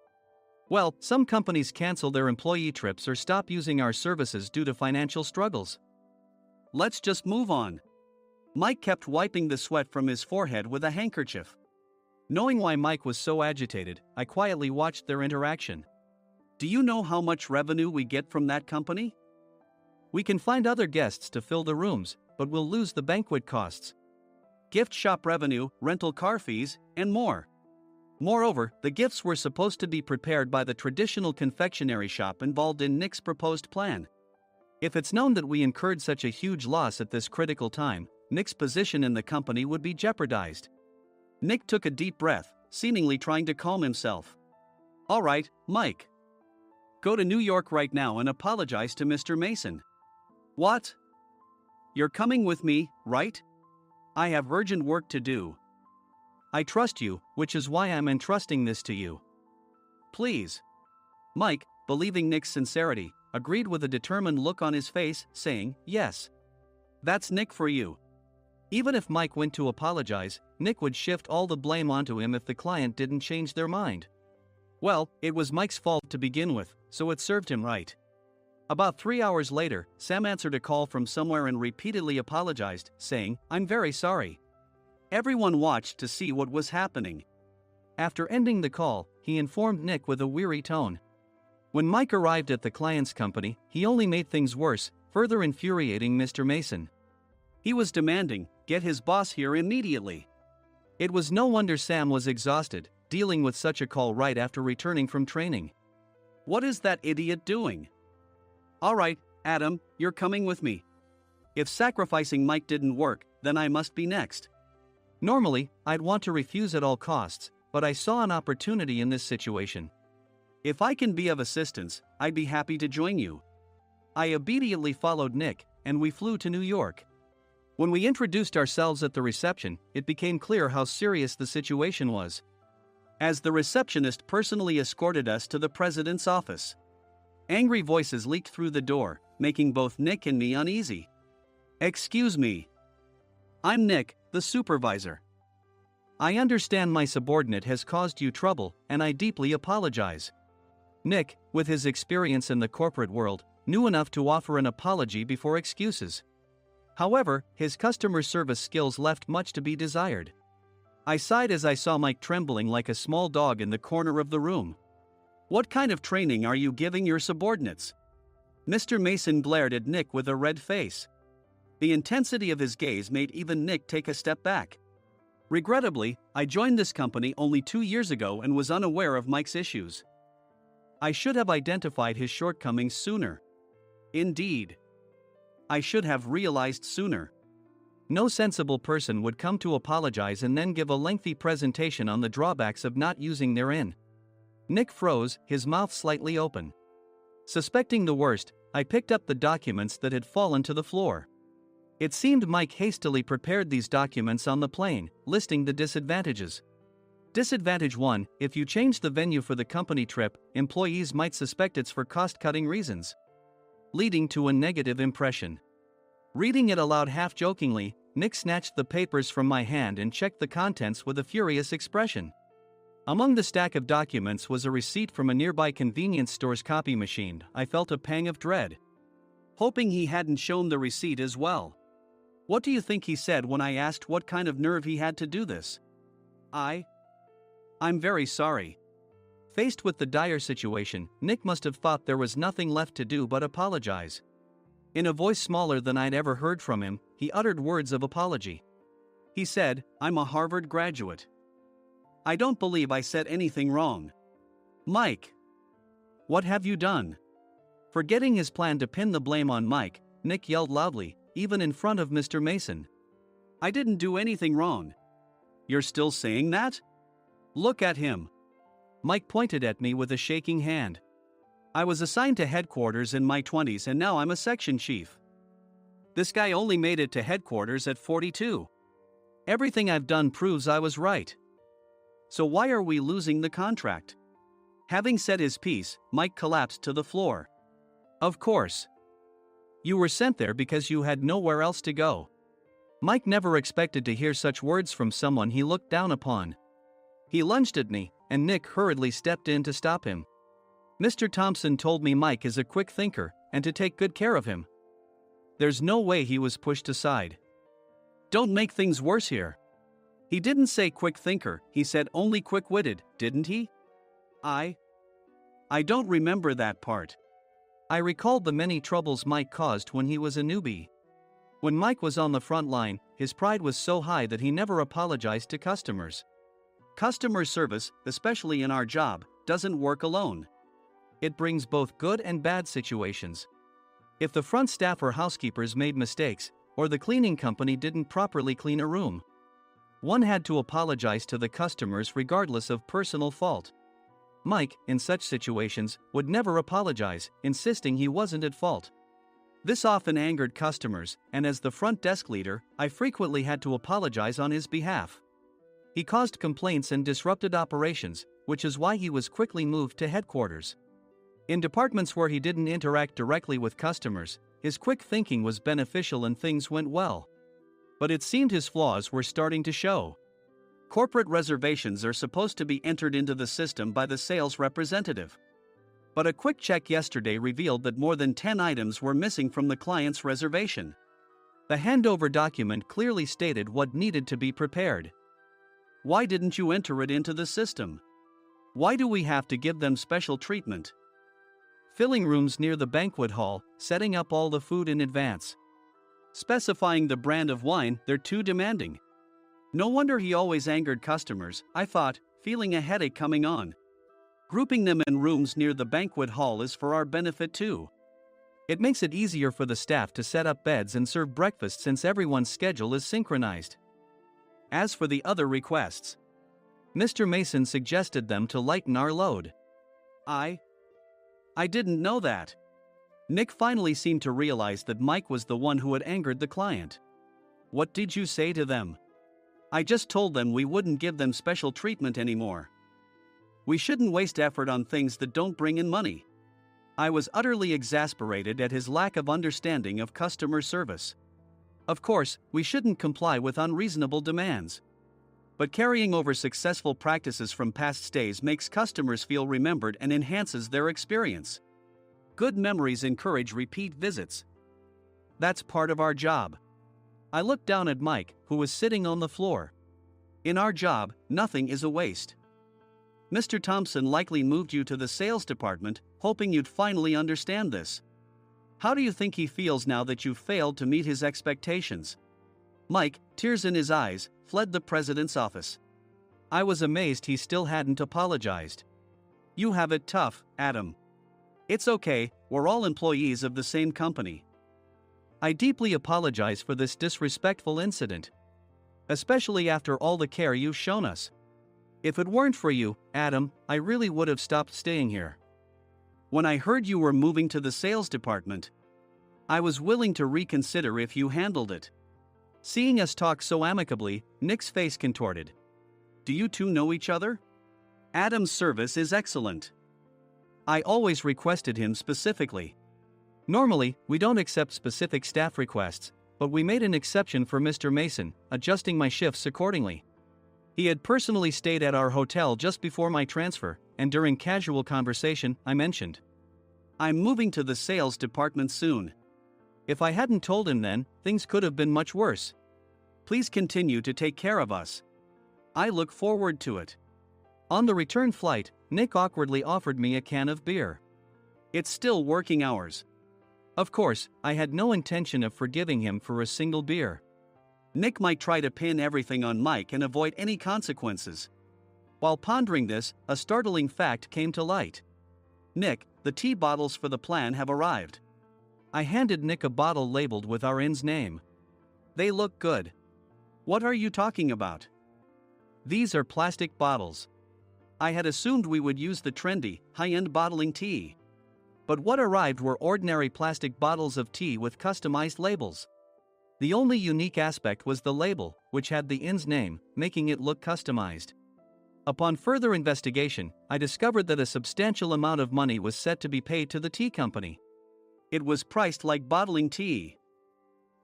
Well, some companies cancel their employee trips or stop using our services due to financial struggles. Let's just move on. Mike kept wiping the sweat from his forehead with a handkerchief. Knowing why Mike was so agitated, I quietly watched their interaction. "Do you know how much revenue we get from that company?" "We can find other guests to fill the rooms, but we'll lose the banquet costs. Gift shop revenue, rental car fees, and more. Moreover, the gifts were supposed to be prepared by the traditional confectionery shop involved in Nick's proposed plan. If it's known that we incurred such a huge loss at this critical time, Nick's position in the company would be jeopardized." Nick took a deep breath, seemingly trying to calm himself. "All right, Mike. Go to New York right now and apologize to Mr. Mason." "What? You're coming with me, right? I have urgent work to do." "I trust you, which is why I'm entrusting this to you." "Please." Mike, believing Nick's sincerity, agreed with a determined look on his face, saying, "Yes. That's Nick for you." Even if Mike went to apologize, Nick would shift all the blame onto him if the client didn't change their mind. Well, it was Mike's fault to begin with, so it served him right. About 3 hours later, Sam answered a call from somewhere and repeatedly apologized, saying, "I'm very sorry." Everyone watched to see what was happening. After ending the call, he informed Nick with a weary tone. When Mike arrived at the client's company, he only made things worse, further infuriating Mr. Mason. He was demanding, "Get his boss here immediately." It was no wonder Sam was exhausted, dealing with such a call right after returning from training. "What is that idiot doing?" "All right, Adam, you're coming with me. If sacrificing Mike didn't work, then I must be next." Normally, I'd want to refuse at all costs, but I saw an opportunity in this situation. "If I can be of assistance, I'd be happy to join you." I obediently followed Nick, and we flew to New York. When we introduced ourselves at the reception, it became clear how serious the situation was. As the receptionist personally escorted us to the president's office, angry voices leaked through the door, making both Nick and me uneasy. "Excuse me. I'm Nick, the supervisor. I understand my subordinate has caused you trouble, and I deeply apologize." Nick, with his experience in the corporate world, knew enough to offer an apology before excuses. However, his customer service skills left much to be desired. I sighed as I saw Mike trembling like a small dog in the corner of the room. "What kind of training are you giving your subordinates?" Mr. Mason glared at Nick with a red face. The intensity of his gaze made even Nick take a step back. Regrettably, I joined this company only 2 years ago and was unaware of Mike's issues. I should have identified his shortcomings sooner. Indeed, I should have realized sooner. No sensible person would come to apologize and then give a lengthy presentation on the drawbacks of not using their in. Nick froze, his mouth slightly open. Suspecting the worst, I picked up the documents that had fallen to the floor. It seemed Mike hastily prepared these documents on the plane, listing the disadvantages. Disadvantage 1: if you change the venue for the company trip, employees might suspect it's for cost-cutting reasons, leading to a negative impression. Reading it aloud half-jokingly, Nick snatched the papers from my hand and checked the contents with a furious expression. Among the stack of documents was a receipt from a nearby convenience store's copy machine. I felt a pang of dread, hoping he hadn't shown the receipt as well. What do you think he said when I asked what kind of nerve he had to do this? I'm very sorry." Faced with the dire situation, Nick must have thought there was nothing left to do but apologize. In a voice smaller than I'd ever heard from him, he uttered words of apology. He said, "I'm a Harvard graduate. I don't believe I said anything wrong." "Mike, what have you done?" Forgetting his plan to pin the blame on Mike, Nick yelled loudly, even in front of Mr. Mason. "I didn't do anything wrong." "You're still saying that? Look at him." Mike pointed at me with a shaking hand. "I was assigned to headquarters in my 20s and now I'm a section chief. This guy only made it to headquarters at 42. Everything I've done proves I was right. So why are we losing the contract?" Having said his piece, Mike collapsed to the floor. "Of course. You were sent there because you had nowhere else to go." Mike never expected to hear such words from someone he looked down upon. He lunged at me, and Nick hurriedly stepped in to stop him. "Mr. Thompson told me Mike is a quick thinker, and to take good care of him." There's no way he was pushed aside. "Don't make things worse here. He didn't say quick thinker, he said only quick-witted, didn't he?" I don't remember that part." I recalled the many troubles Mike caused when he was a newbie. When Mike was on the front line, his pride was so high that he never apologized to customers. Customer service, especially in our job, doesn't work alone. It brings both good and bad situations. If the front staff or housekeepers made mistakes, or the cleaning company didn't properly clean a room, one had to apologize to the customers regardless of personal fault. Mike, in such situations, would never apologize, insisting he wasn't at fault. This often angered customers, and as the front desk leader, I frequently had to apologize on his behalf. He caused complaints and disrupted operations, which is why he was quickly moved to headquarters. In departments where he didn't interact directly with customers, his quick thinking was beneficial and things went well. But it seemed his flaws were starting to show. Corporate reservations are supposed to be entered into the system by the sales representative. But a quick check yesterday revealed that more than 10 items were missing from the client's reservation. The handover document clearly stated what needed to be prepared. Why didn't you enter it into the system? Why do we have to give them special treatment? Filling rooms near the banquet hall, setting up all the food in advance. Specifying the brand of wine, they're too demanding. No wonder he always angered customers, I thought, feeling a headache coming on. Grouping them in rooms near the banquet hall is for our benefit too. It makes it easier for the staff to set up beds and serve breakfast since everyone's schedule is synchronized. As for the other requests, Mr. Mason suggested them to lighten our load. I didn't know that. Nick finally seemed to realize that Mike was the one who had angered the client. What did you say to them? I just told them we wouldn't give them special treatment anymore. We shouldn't waste effort on things that don't bring in money. I was utterly exasperated at his lack of understanding of customer service. Of course, we shouldn't comply with unreasonable demands. But carrying over successful practices from past stays makes customers feel remembered and enhances their experience. Good memories encourage repeat visits. That's part of our job. I looked down at Mike, who was sitting on the floor. In our job, nothing is a waste. Mr. Thompson likely moved you to the sales department, hoping you'd finally understand this. How do you think he feels now that you've failed to meet his expectations? Mike, tears in his eyes, fled the president's office. I was amazed he still hadn't apologized. You have it tough, Adam. It's okay, we're all employees of the same company. I deeply apologize for this disrespectful incident. Especially after all the care you've shown us. If it weren't for you, Adam, I really would have stopped staying here. When I heard you were moving to the sales department, I was willing to reconsider if you handled it. Seeing us talk so amicably, Nick's face contorted. Do you two know each other? Adam's service is excellent. I always requested him specifically. Normally, we don't accept specific staff requests, but we made an exception for Mr. Mason, adjusting my shifts accordingly. He had personally stayed at our hotel just before my transfer, and during casual conversation, I mentioned, I'm moving to the sales department soon. If I hadn't told him then, things could have been much worse. Please continue to take care of us. I look forward to it. On the return flight, Nick awkwardly offered me a can of beer. It's still working hours. Of course, I had no intention of forgiving him for a single beer. Nick might try to pin everything on Mike and avoid any consequences. While pondering this, a startling fact came to light. Nick, the tea bottles for the plan have arrived. I handed Nick a bottle labeled with our inn's name. They look good. What are you talking about? These are plastic bottles. I had assumed we would use the trendy, high-end bottling tea. But what arrived were ordinary plastic bottles of tea with customized labels. The only unique aspect was the label, which had the inn's name, making it look customized. Upon further investigation, I discovered that a substantial amount of money was set to be paid to the tea company. It was priced like bottling tea.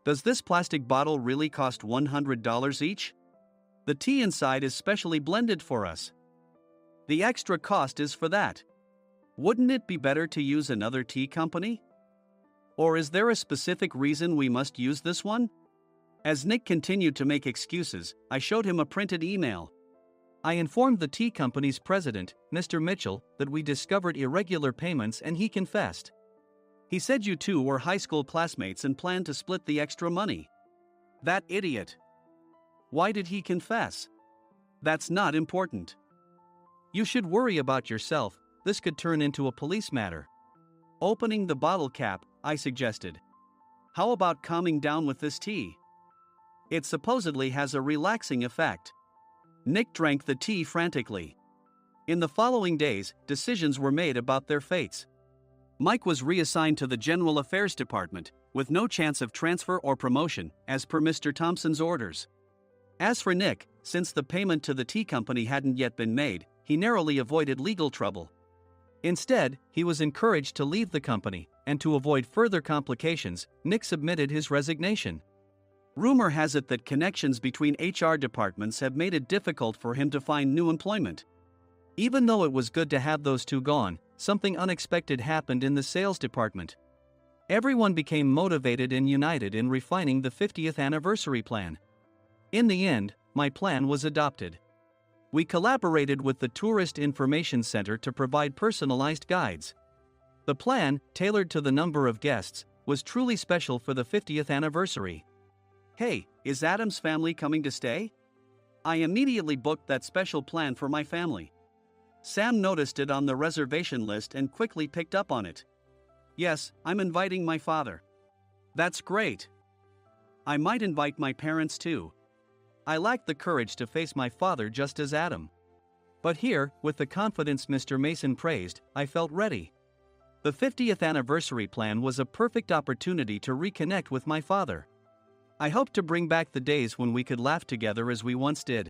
Does this plastic bottle really cost $100 each? The tea inside is specially blended for us. The extra cost is for that. Wouldn't it be better to use another tea company? Or is there a specific reason we must use this one? As Nick continued to make excuses, I showed him a printed email. I informed the tea company's president, Mr. Mitchell, that we discovered irregular payments and he confessed. He said you two were high school classmates and planned to split the extra money. That idiot. Why did he confess? That's not important. You should worry about yourself, this could turn into a police matter. Opening the bottle cap, I suggested. How about calming down with this tea? It supposedly has a relaxing effect. Nick drank the tea frantically. In the following days, decisions were made about their fates. Mike was reassigned to the General Affairs Department, with no chance of transfer or promotion, as per Mr. Thompson's orders. As for Nick, since the payment to the tea company hadn't yet been made, he narrowly avoided legal trouble. Instead, he was encouraged to leave the company, and to avoid further complications, Nick submitted his resignation. Rumor has it that connections between HR departments have made it difficult for him to find new employment. Even though it was good to have those two gone, something unexpected happened in the sales department. Everyone became motivated and united in refining the 50th anniversary plan. In the end, my plan was adopted. We collaborated with the Tourist Information Center to provide personalized guides. The plan, tailored to the number of guests, was truly special for the 50th anniversary. Hey, is Adam's family coming to stay? I immediately booked that special plan for my family. Sam noticed it on the reservation list and quickly picked up on it. Yes, I'm inviting my father. That's great. I might invite my parents too. I lacked the courage to face my father just as Adam. But here, with the confidence Mr. Mason praised, I felt ready. The 50th anniversary plan was a perfect opportunity to reconnect with my father. I hope to bring back the days when we could laugh together as we once did.